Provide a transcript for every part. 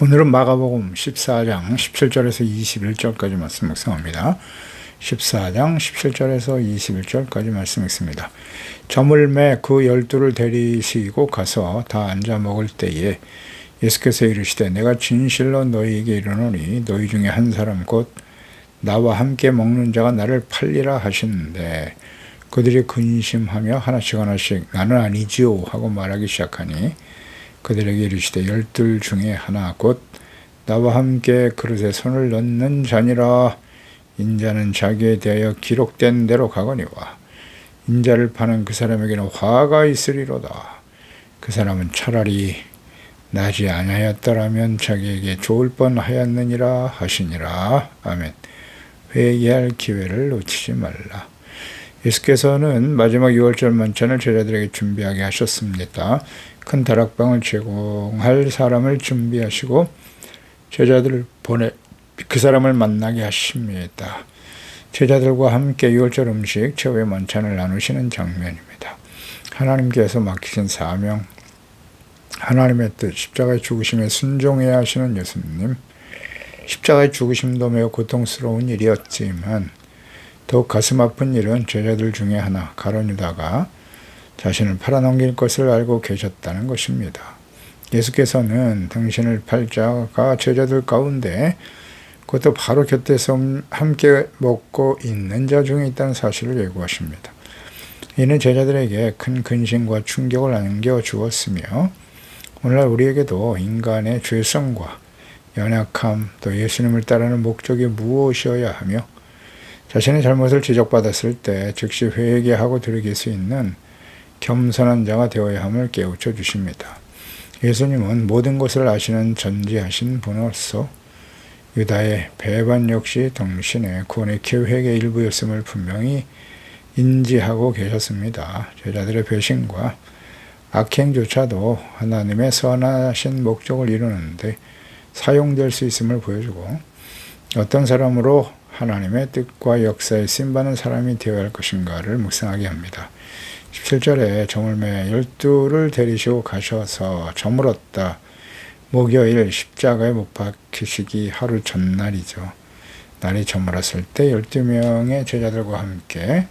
오늘은 마가복음 14장 17절에서 21절까지 말씀 묵상합니다. 14장 17절에서 21절까지 말씀 읽습니다. 저물매 그 12를 데리시고 가서 다 앉아 먹을 때에 예수께서 이르시되 내가 진실로 너희에게 이르노니 너희 중에 한 사람 곧 나와 함께 먹는 자가 나를 팔리라 하시는데 그들이 근심하며 하나씩 나는 아니지요 하고 말하기 시작하니 그들에게 이르시되 12 중에 하나 곧 나와 함께 그릇에 손을 넣는 자니라. 인자는 자기에 대하여 기록된 대로 가거니와 인자를 파는 그 사람에게는 화가 있으리로다. 그 사람은 차라리 나지 아니하였더라면 자기에게 좋을 뻔하였느니라 하시니라. 아멘. 회개할 기회를 놓치지 말라. 예수께서는 마지막 6월절 만찬을 제자들에게 준비하게 하셨습니다. 큰 다락방을 제공할 사람을 준비하시고 제자들을 보내 그 사람을 만나게 하십니다. 제자들과 함께 6월절 음식 최후의 만찬을 나누시는 장면입니다. 하나님께서 맡기신 사명, 하나님의 뜻, 십자가의 죽으심에 순종해야 하시는 예수님. 십자가의 죽으심도 매우 고통스러운 일이었지만 더욱 가슴 아픈 일은 제자들 중에 하나 가룟유다가 자신을 팔아넘길 것을 알고 계셨다는 것입니다. 예수께서는 당신을 팔 자가 제자들 가운데 그것도 바로 곁에서 함께 먹고 있는 자 중에 있다는 사실을 예고하십니다. 이는 제자들에게 큰 근심과 충격을 안겨주었으며 오늘날 우리에게도 인간의 죄성과 연약함 또 예수님을 따르는 목적이 무엇이어야 하며 자신의 잘못을 지적받았을 때 즉시 회개하고 돌이킬 수 있는 겸손한 자가 되어야 함을 깨우쳐 주십니다. 예수님은 모든 것을 아시는 전지하신 분으로서 유다의 배반 역시 당신의 구원의 계획의 일부였음을 분명히 인지하고 계셨습니다. 제자들의 배신과 악행조차도 하나님의 선하신 목적을 이루는데 사용될 수 있음을 보여주고 어떤 사람으로 하나님의 뜻과 역사에 쓰임받는 사람이 되어야 할 것인가를 묵상하게 합니다. 17절에 저물매 12를 데리시고 가셔서 저물었다. 목요일 십자가에 못 박히시기 하루 전날이죠. 날이 저물었을 때 12명의 제자들과 함께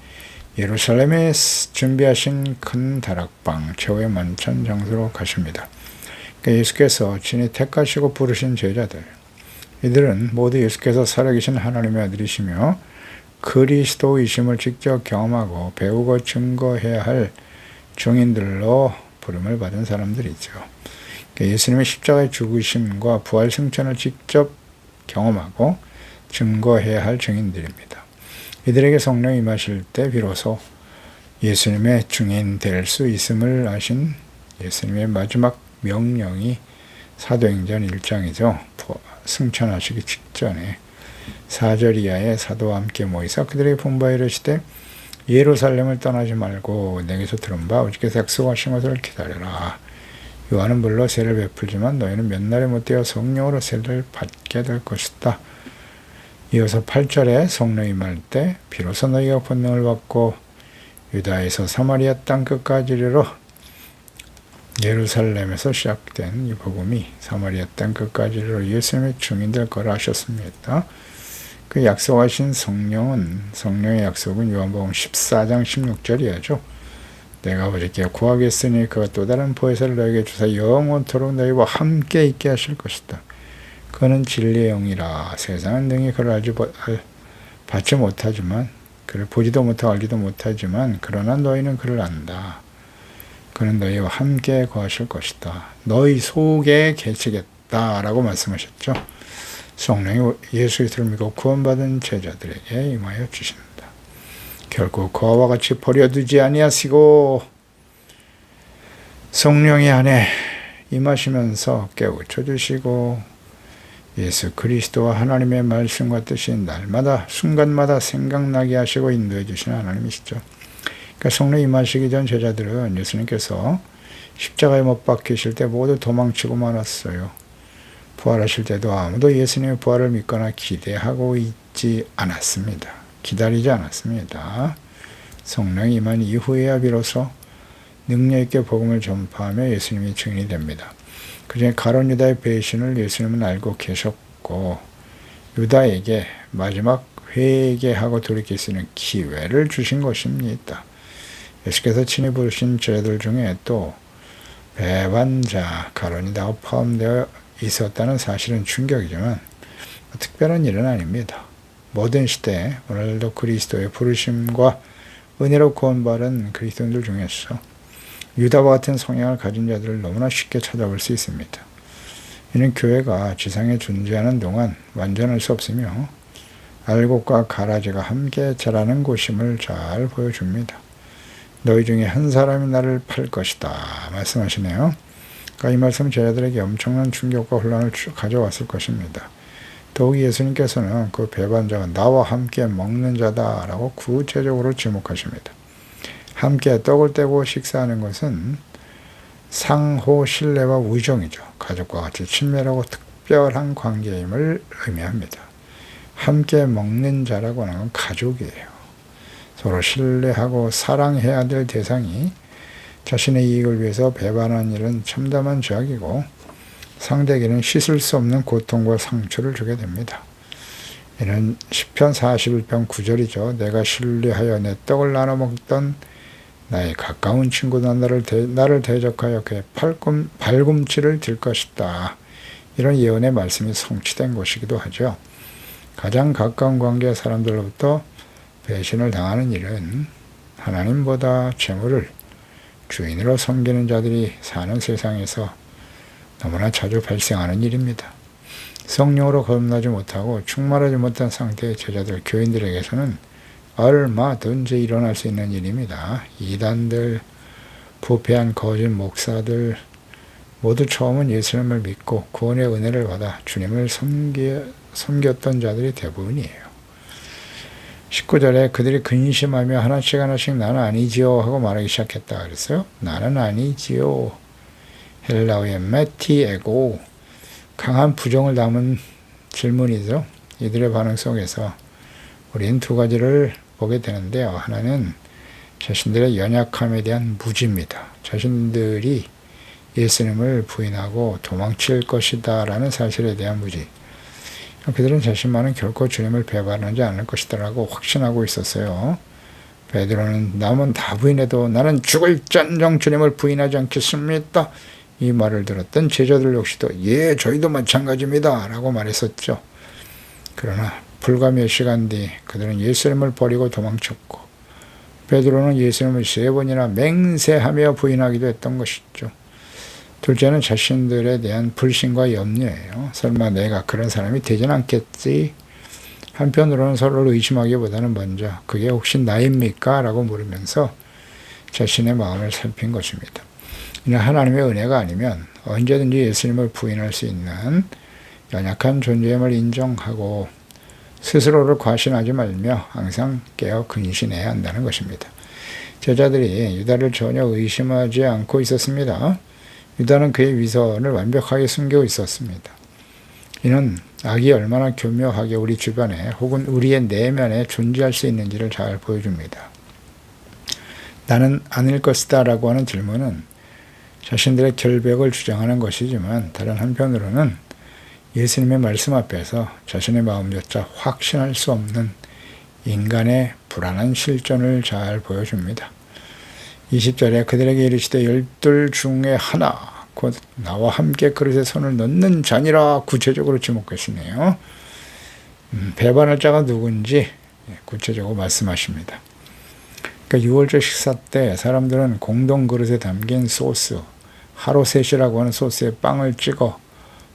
예루살렘에 준비하신 큰 다락방 최후의 만찬 장소로 가십니다. 예수께서 친히 택하시고 부르신 제자들, 이들은 모두 예수께서 살아계신 하나님의 아들이시며 그리스도이심을 직접 경험하고 배우고 증거해야 할 증인들로 부름을 받은 사람들이죠. 예수님의 십자가의 죽으심과 부활 승천을 직접 경험하고 증거해야 할 증인들입니다. 이들에게 성령이 임하실 때 비로소 예수님의 증인 될 수 있음을 아신 예수님의 마지막 명령이 사도행전 1장이죠. 승천하시기 직전에 4절 이하의 사도와 함께 모이사 그들에게 분부하여 이르시되 예루살렘을 떠나지 말고 내게서 들은 바 아버지께서 약속하신 것을 기다려라. 요한은 물론 세를 베풀지만 너희는 몇 날에 못되어 성령으로 세를 받게 될 것이다. 이어서 8절에 성령이 임할 때 비로소 너희가 권능을 받고 유다에서 사마리아 땅 끝까지 이르러 예루살렘에서 시작된 이 복음이 사마리아 땅 끝까지 이르러 예수님의 증인 될 거라 하셨습니다. 그 약속하신 성령의 약속은 요한복음 14장 16절이야죠. 내가 아버지께 구하겠으니 그가 또 다른 보혜사를 너에게 주사 영원토록 너희와 함께 있게 하실 것이다. 그는 진리의 영이라 세상은 능히 그를 받지 못하지만 그를 보지도 못하고 알지도 못하지만 그러나 너희는 그를 안다. 그는 너희와 함께 거하실 것이다. 너희 속에 계시겠다 라고 말씀하셨죠. 성령이 예수 그리스도를 믿고 구원받은 제자들에게 임하여 주신다. 결국 그와 같이 버려두지 아니하시고 성령의 안에 임하시면서 깨우쳐 주시고 예수 그리스도와 하나님의 말씀과 뜻이 날마다 순간마다 생각나게 하시고 인도해 주시는 하나님이시죠. 그러니까 성령이 임하시기 전 제자들은 예수님께서 십자가에 못 박히실 때 모두 도망치고 말았어요. 부활하실 때도 아무도 예수님의 부활을 믿거나 기대하고 있지 않았습니다. 기다리지 않았습니다. 성령이 임한 이후에야 비로소 능력 있게 복음을 전파하며 예수님이 증인이 됩니다. 그중에 가룟 유다의 배신을 예수님은 알고 계셨고 유다에게 마지막 회개하고 돌이킬 수 있는 기회를 주신 것입니다. 예수께서 친히 부르신 죄들 중에 또 배반자 가룟 유다가 포함되어 있었다는 사실은 충격이지만 특별한 일은 아닙니다. 모든 시대에 오늘도 그리스도의 부르심과 은혜로 구원받은 그리스도인들 중에서 유다와 같은 성향을 가진 자들을 너무나 쉽게 찾아볼 수 있습니다. 이는 교회가 지상에 존재하는 동안 완전할 수 없으며 알곡과 가라지가 함께 자라는 곳임을 잘 보여줍니다. 너희 중에 한 사람이 나를 팔 것이다 말씀하시네요. 그러니까 이 말씀은 제자들에게 엄청난 충격과 혼란을 가져왔을 것입니다. 더욱 예수님께서는 그 배반자가 나와 함께 먹는 자다라고 구체적으로 지목하십니다. 함께 떡을 떼고 식사하는 것은 상호 신뢰와 우정이죠. 가족과 같이 친밀하고 특별한 관계임을 의미합니다. 함께 먹는 자라고 하는 건 가족이에요. 서로 신뢰하고 사랑해야 될 대상이 자신의 이익을 위해서 배반한 일은 참담한 죄악이고 상대에게는 씻을 수 없는 고통과 상처를 주게 됩니다. 이는 시편 41편 9절이죠. 내가 신뢰하여 내 떡을 나눠 먹던 나의 가까운 친구가 나를 대적하여 그의 발꿈치를 들 것이다. 이런 예언의 말씀이 성취된 것이기도 하죠. 가장 가까운 관계 사람들로부터 배신을 당하는 일은 하나님보다 재물을 주인으로 섬기는 자들이 사는 세상에서 너무나 자주 발생하는 일입니다. 성령으로 거듭나지 못하고 충만하지 못한 상태의 제자들, 교인들에게서는 얼마든지 일어날 수 있는 일입니다. 이단들, 부패한 거짓 목사들 모두 처음은 예수님을 믿고 구원의 은혜를 받아 주님을 섬겼던 자들이 대부분이에요. 19절에 그들이 근심하며 하나씩 나는 아니지요 하고 말하기 시작했다 그랬어요. 나는 아니지요. 헬라어의 메티에고 강한 부정을 담은 질문이죠. 이들의 반응 속에서 우리는 두 가지를 보게 되는데요. 하나는 자신들의 연약함에 대한 무지입니다. 자신들이 예수님을 부인하고 도망칠 것이다 라는 사실에 대한 무지. 그들은 자신만은 결코 주님을 배반하지 않을 것이다라고 확신하고 있었어요. 베드로는 남은 다 부인해도 나는 죽을지언정 주님을 부인하지 않겠습니다. 이 말을 들었던 제자들 역시도 예, 저희도 마찬가지입니다 라고 말했었죠. 그러나 불과 몇 시간 뒤 그들은 예수님을 버리고 도망쳤고 베드로는 예수님을 3번이나 맹세하며 부인하기도 했던 것이죠. 둘째는 자신들에 대한 불신과 염려예요. 설마 내가 그런 사람이 되진 않겠지? 한편으로는 서로를 의심하기보다는 먼저 그게 혹시 나입니까? 라고 물으면서 자신의 마음을 살핀 것입니다. 이는 하나님의 은혜가 아니면 언제든지 예수님을 부인할 수 있는 연약한 존재임을 인정하고 스스로를 과신하지 말며 항상 깨어 근신해야 한다는 것입니다. 제자들이 유다를 전혀 의심하지 않고 있었습니다. 유다는 그의 위선을 완벽하게 숨기고 있었습니다. 이는 악이 얼마나 교묘하게 우리 주변에 혹은 우리의 내면에 존재할 수 있는지를 잘 보여줍니다. 나는 아닐 것이다 라고 하는 질문은 자신들의 결백을 주장하는 것이지만 다른 한편으로는 예수님의 말씀 앞에서 자신의 마음조차 확신할 수 없는 인간의 불안한 실존을 잘 보여줍니다. 20절에 그들에게 이르시되 12 중에 하나 곧 나와 함께 그릇에 손을 넣는 자니라 구체적으로 지목하시네요. 배반할 자가 누군지 구체적으로 말씀하십니다. 그러니까 6월절 식사 때 사람들은 공동 그릇에 담긴 소스, 하로셋이라고 하는 소스에 빵을 찍어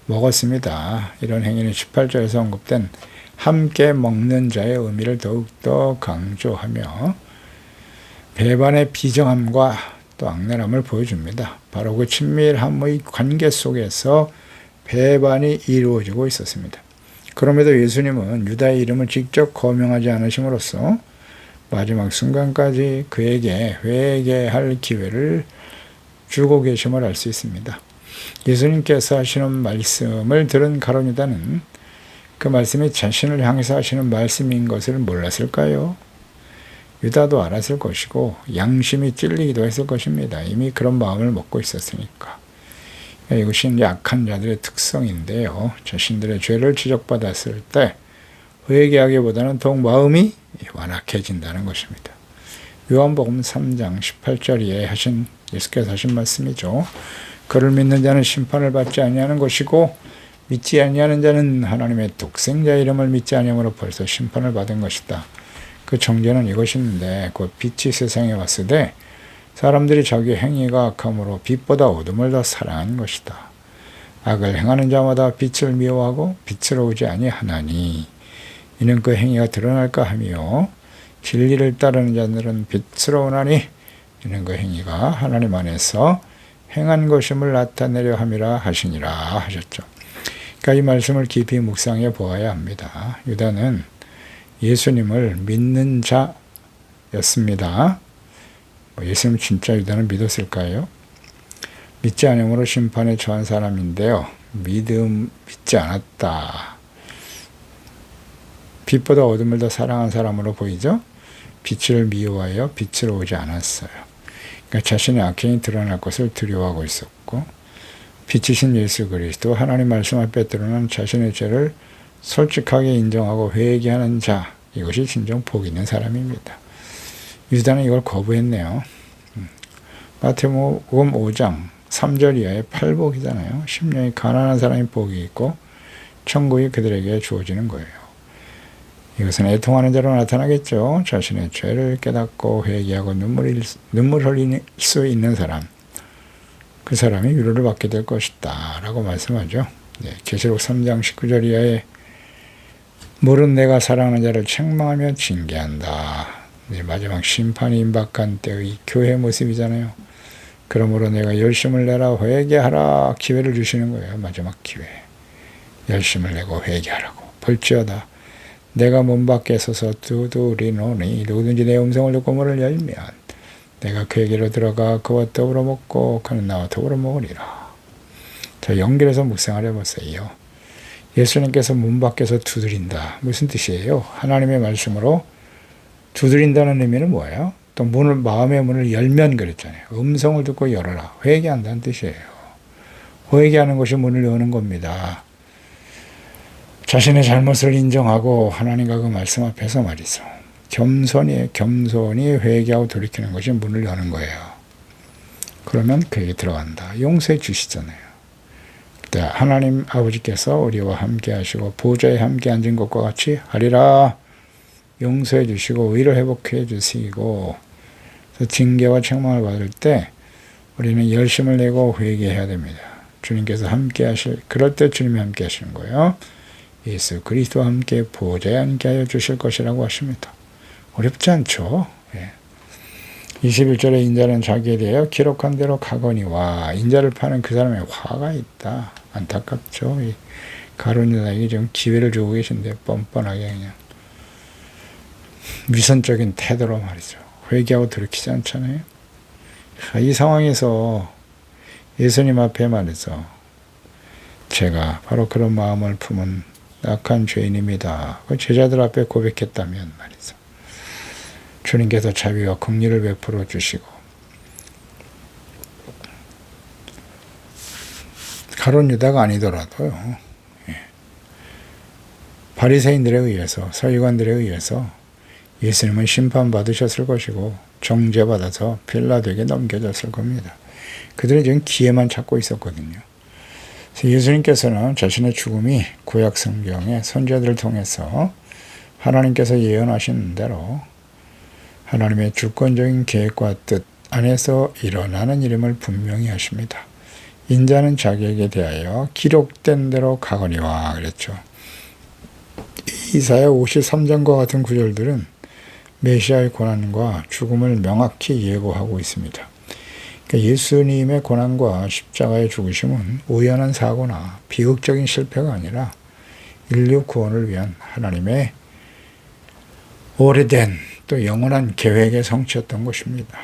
먹었습니다. 이런 행위는 18절에서 언급된 함께 먹는 자의 의미를 더욱더 강조하며 배반의 비정함과 또 악랄함을 보여줍니다. 바로 그 친밀함의 관계 속에서 배반이 이루어지고 있었습니다. 그럼에도 예수님은 유다의 이름을 직접 거명하지 않으심으로써 마지막 순간까지 그에게 회개할 기회를 주고 계심을 알 수 있습니다. 예수님께서 하시는 말씀을 들은 가룟 유다는 그 말씀이 자신을 향해서 하시는 말씀인 것을 몰랐을까요? 유다도 알았을 것이고 양심이 찔리기도 했을 것입니다. 이미 그런 마음을 먹고 있었으니까. 이것이 약한 자들의 특성인데요. 자신들의 죄를 지적받았을 때 회개하기보다는 더욱 마음이 완악해진다는 것입니다. 요한복음 3장 18절에 예수께서 하신 말씀이죠. 그를 믿는 자는 심판을 받지 아니하는 것이고 믿지 아니하는 자는 하나님의 독생자 이름을 믿지 아니함으로 벌써 심판을 받은 것이다. 그 정죄는 이것인데 곧 빛이 세상에 왔을 때 사람들이 자기 행위가 악함으로 빛보다 어둠을 더 사랑한 것이다. 악을 행하는 자마다 빛을 미워하고 빛으로 오지 아니하나니 이는 그 행위가 드러날까 하며 진리를 따르는 자들은 빛으로 오나니 이는 그 행위가 하나님 안에서 행한 것임을 나타내려 함이라 하시니라 하셨죠. 그러니까 이 말씀을 깊이 묵상해 보아야 합니다. 유다는 예수님을 믿는 자였습니다. 예수님 진짜 유다는 믿었을까요? 믿지 않음으로 심판에 처한 사람인데요. 믿지 않았다. 빛보다 어둠을 더 사랑한 사람으로 보이죠? 빛을 미워하여 빛으로 오지 않았어요. 그러니까 자신의 악행이 드러날 것을 두려워하고 있었고 빛이신 예수 그리스도 하나님 말씀 앞에 드러난 자신의 죄를 솔직하게 인정하고 회개하는 자, 이것이 진정 복 있는 사람입니다. 유다는 이걸 거부했네요. 마태복음 5장 3절 이하의 팔복이잖아요. 심령이 가난한 사람이 복이 있고 천국이 그들에게 주어지는 거예요. 이것은 애통하는 자로 나타나겠죠. 자신의 죄를 깨닫고 회개하고 눈물 흘릴 수 있는 사람, 그 사람이 위로를 받게 될 것이다 라고 말씀하죠. 계시록 3장 19절 이하에 물은 내가 사랑하는 자를 책망하며 징계한다. 마지막 심판이 임박한 때의 교회 모습이잖아요. 그러므로 내가 열심을 내라 회개하라 기회를 주시는 거예요. 마지막 기회. 열심을 내고 회개하라고. 볼지어다 내가 문 밖에 서서 두드리노니 누구든지 내 음성을 듣고 문을 열면 내가 그에게로 들어가 그와 더불어 먹고 그는 나와 더불어 먹으리라. 자, 연결해서 묵상을 해보세요. 예수님께서 문 밖에서 두드린다. 무슨 뜻이에요? 하나님의 말씀으로 두드린다는 의미는 뭐예요? 또 마음의 문을 열면 그랬잖아요. 음성을 듣고 열어라. 회개한다는 뜻이에요. 회개하는 것이 문을 여는 겁니다. 자신의 잘못을 인정하고 하나님과 그 말씀 앞에서 말이죠. 겸손히 회개하고 돌이키는 것이 문을 여는 거예요. 그러면 그에게 들어간다. 용서해 주시잖아요. 하나님 아버지께서 우리와 함께 하시고 보좌에 함께 앉은 것과 같이 하리라. 용서해 주시고 의를 회복해 주시고 징계와 책망을 받을 때 우리는 열심을 내고 회개해야 됩니다. 주님께서 함께 그럴 때 주님이 함께 하시는 거예요. 예수 그리스도와 함께 보좌에 앉게 하여 주실 것이라고 하십니다. 어렵지 않죠? 21절에 인자는 자기에 대하여 기록한 대로 가거니와 인자를 파는 그 사람의 화가 있다. 안타깝죠? 가룟 유다에게 지금 기회를 주고 계신데 뻔뻔하게 그냥 위선적인 태도로 말이죠. 회개하고 돌이키지 않잖아요. 이 상황에서 예수님 앞에 말이죠. 제가 바로 그런 마음을 품은 약한 죄인입니다. 그 제자들 앞에 고백했다면 말이죠. 주님께서 자비와 긍휼을 베풀어 주시고 가룟 유다가 아니더라도요. 바리새인들에 의해서 서기관들에 의해서 예수님은 심판받으셨을 것이고 정죄받아서 빌라도에게 넘겨졌을 겁니다. 그들은 지금 기회만 찾고 있었거든요. 그래서 예수님께서는 자신의 죽음이 구약 성경의 선지자들을 통해서 하나님께서 예언하신 대로 하나님의 주권적인 계획과 뜻 안에서 일어나는 일임을 분명히 하십니다. 인자는 자기에게 대하여 기록된 대로 가거니와 그랬죠. 이사야 53장과 같은 구절들은 메시아의 고난과 죽음을 명확히 예고하고 있습니다. 그러니까 예수님의 고난과 십자가의 죽으심은 우연한 사고나 비극적인 실패가 아니라 인류 구원을 위한 하나님의 오래된 또 영원한 계획의 성취였던 것입니다.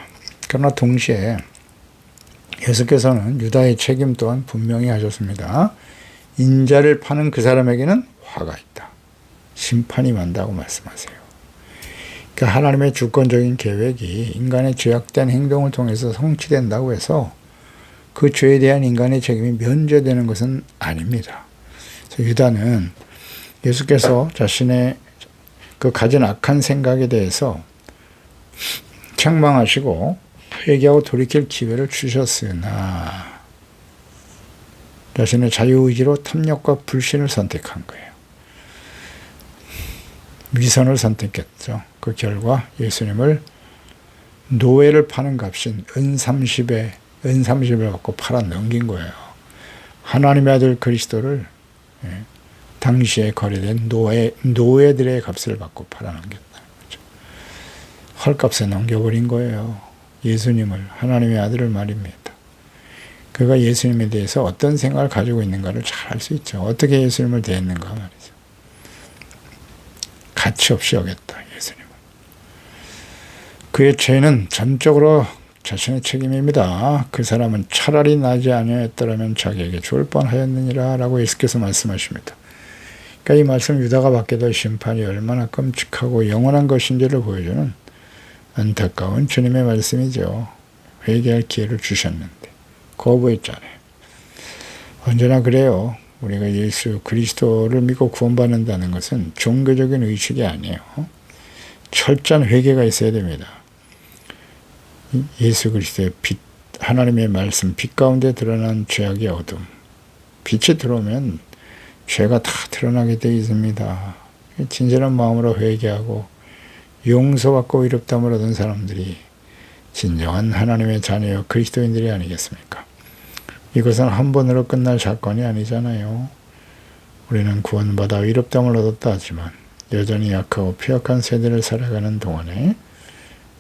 그러나 동시에 예수께서는 유다의 책임 또한 분명히 하셨습니다. 인자를 파는 그 사람에게는 화가 있다. 심판이 만다고 말씀하세요. 그러니까 하나님의 주권적인 계획이 인간의 죄악된 행동을 통해서 성취된다고 해서 그 죄에 대한 인간의 책임이 면제되는 것은 아닙니다. 그래서 유다는 예수께서 자신의 그 가진 악한 생각에 대해서 책망하시고 회개하고 돌이킬 기회를 주셨으나 자신의 자유의지로 탐욕과 불신을 선택한 거예요. 위선을 선택했죠. 그 결과 예수님을 노예를 파는 값인 은30을 받고 팔아 넘긴 거예요. 하나님의 아들 그리스도를 당시에 거래된 노예들의 값을 받고 팔아 넘겼다는 거죠. 헐값에 넘겨버린 거예요. 예수님을, 하나님의 아들을 말입니다. 그가 예수님에 대해서 어떤 생각을 가지고 있는가를 잘 알 수 있죠. 어떻게 예수님을 대했는가 말이죠. 가치 없이 여겼다, 예수님을. 그의 죄는 전적으로 자신의 책임입니다. 그 사람은 차라리 나지 아니하였더라면 자기에게 죽을 뻔하였느니라 라고 예수께서 말씀하십니다. 그러니까 이 말씀 유다가 받게 될 심판이 얼마나 끔찍하고 영원한 것인지를 보여주는 안타까운 주님의 말씀이죠. 회개할 기회를 주셨는데 거부했잖아요. 언제나 그래요. 우리가 예수 그리스도를 믿고 구원받는다는 것은 종교적인 의식이 아니에요. 철저한 회개가 있어야 됩니다. 예수 그리스도의 빛, 하나님의 말씀, 빛 가운데 드러난 죄악의 어둠. 빛이 들어오면 죄가 다 드러나게 되어 있습니다. 진실한 마음으로 회개하고 용서받고 의롭다함을 얻은 사람들이 진정한 하나님의 자녀요 그리스도인들이 아니겠습니까? 이것은 한 번으로 끝날 사건이 아니잖아요. 우리는 구원받아 의롭다함을 얻었다 하지만 여전히 약하고 피약한 세대를 살아가는 동안에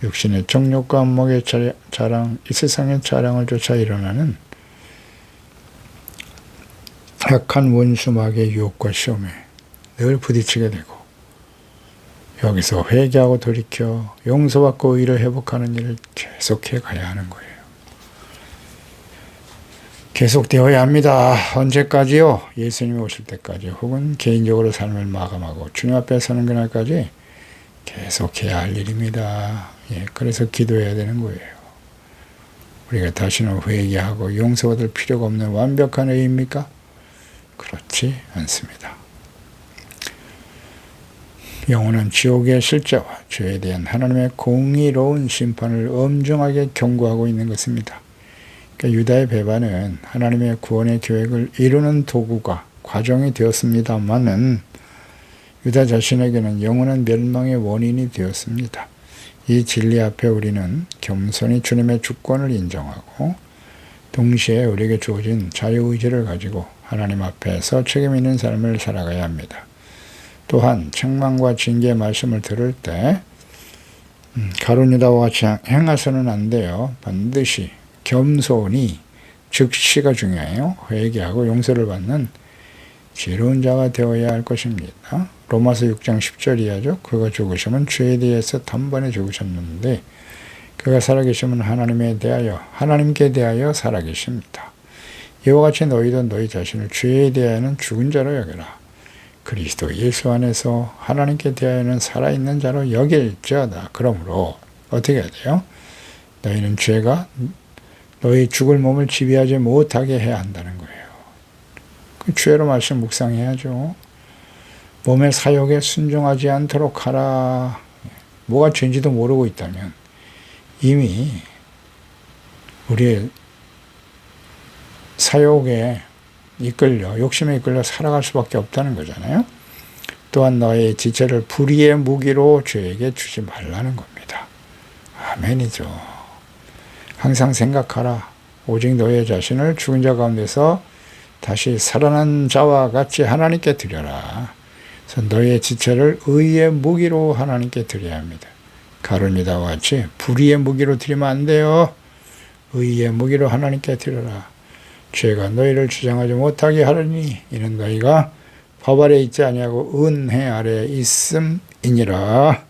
육신의 정욕과 안목의 자랑, 이 세상의 자랑을 쫓아 일어나는 악한 원수막의 유혹과 시험에 늘 부딪히게 되고 여기서 회개하고 돌이켜 용서받고 의를 회복하는 일을 계속해 가야 하는 거예요. 계속되어야 합니다. 언제까지요? 예수님이 오실 때까지 혹은 개인적으로 삶을 마감하고 주님 앞에 서는 그날까지 계속해야 할 일입니다. 그래서 기도해야 되는 거예요. 우리가 다시는 회개하고 용서받을 필요가 없는 완벽한 의입니까? 그렇지 않습니다. 영혼은 지옥의 실제와 죄에 대한 하나님의 공의로운 심판을 엄중하게 경고하고 있는 것입니다. 그러니까 유다의 배반은 하나님의 구원의 계획을 이루는 도구가 과정이 되었습니다마는 유다 자신에게는 영원한 멸망의 원인이 되었습니다. 이 진리 앞에 우리는 겸손히 주님의 주권을 인정하고 동시에 우리에게 주어진 자유의지를 가지고 하나님 앞에서 책임 있는 삶을 살아가야 합니다. 또한 책망과 징계의 말씀을 들을 때 가룟 유다와 같이 행해서는 안 돼요. 반드시 겸손히 즉시가 중요해요. 회개하고 용서를 받는 지혜로운 자가 되어야 할 것입니다. 로마서 6장 10절 이하죠. 그가 죽으시면 죄에 대해서 단번에 죽으셨는데 그가 살아계시면 하나님께 대하여 살아계십니다. 이와 같이 너희도 너희 자신을 죄에 대하여는 죽은 자로 여겨라. 그리스도 예수 안에서 하나님께 대하여는 살아있는 자로 여길지어다. 그러므로 어떻게 해야 돼요? 너희는 죄가 너희 죽을 몸을 지배하지 못하게 해야 한다는 거예요. 그 죄로 말씀 묵상해야죠. 몸의 사욕에 순종하지 않도록 하라. 뭐가 죄인지도 모르고 있다면 이미 우리의 사욕에 이끌려, 욕심에 이끌려 살아갈 수밖에 없다는 거잖아요. 또한 너의 지체를 불의의 무기로 죄에게 주지 말라는 겁니다. 아멘이죠. 항상 생각하라. 오직 너의 자신을 죽은 자 가운데서 다시 살아난 자와 같이 하나님께 드려라. 그래서 너의 지체를 의의 무기로 하나님께 드려야 합니다. 가룟 유다와 같이 불의의 무기로 드리면 안 돼요. 의의 무기로 하나님께 드려라. 죄가 너희를 주장하지 못하게 하려니 이는 너희가 법 아래 있지 아니하고 은혜 아래 있음이니라.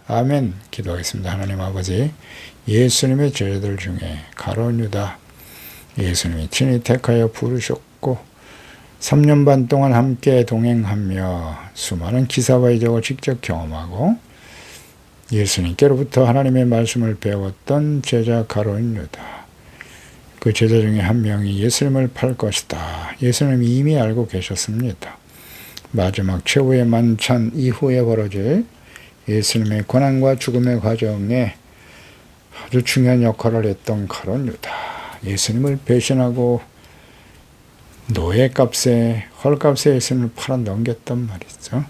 아멘. 기도하겠습니다. 하나님 아버지, 예수님의 제자들 중에 가룟 유다 예수님이 친히 택하여 부르셨고 3년 반 동안 함께 동행하며 수많은 기사와 이적을 직접 경험하고 예수님께로부터 하나님의 말씀을 배웠던 제자 가룟 유다. 그 제자 중에 한 명이 예수님을 팔 것이다. 예수님이 이미 알고 계셨습니다. 마지막 최후의 만찬 이후에 벌어질 예수님의 고난과 죽음의 과정에 아주 중요한 역할을 했던 가룟 유다. 예수님을 배신하고 노예값에 헐값에 예수님을 팔아 넘겼단 말이죠.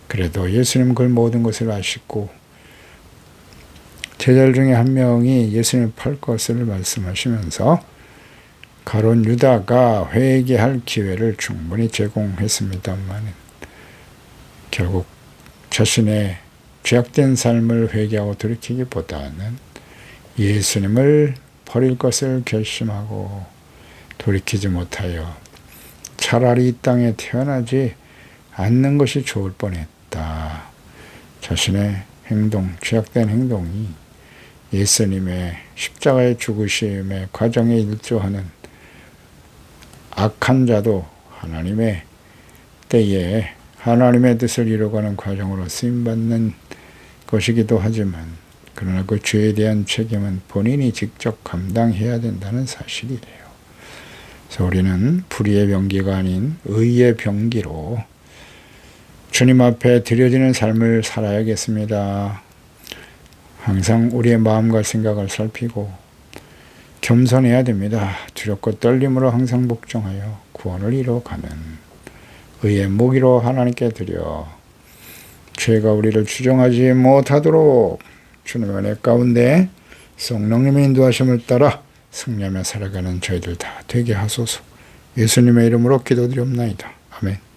그래도 예수님 그 모든 것을 아시고 제자 중에 한 명이 예수님을 팔 것을 말씀하시면서 가룟 유다가 회개할 기회를 충분히 제공했습니다만 결국 자신의 죄악된 삶을 회개하고 돌이키기보다는 예수님을 버릴 것을 결심하고 돌이키지 못하여 차라리 이 땅에 태어나지 않는 것이 좋을 뻔했다. 자신의 행동, 죄악된 행동이 예수님의 십자가의 죽으심의 과정에 일조하는 악한 자도 하나님의 때에 하나님의 뜻을 이루어가는 과정으로 쓰임받는 것이기도 하지만 그러나 그 죄에 대한 책임은 본인이 직접 감당해야 된다는 사실이래요. 그래서 우리는 불의의 병기가 아닌 의의 병기로 주님 앞에 드려지는 삶을 살아야겠습니다. 항상 우리의 마음과 생각을 살피고 겸손해야 됩니다. 두렵고 떨림으로 항상 복종하여 구원을 이루어가는 의의 무기로 하나님께 드려 죄가 우리를 추종하지 못하도록 주님의 은혜 가운데 성령님의 인도하심을 따라 승리하며 살아가는 저희들 다 되게 하소서. 예수님의 이름으로 기도드리옵나이다. 아멘.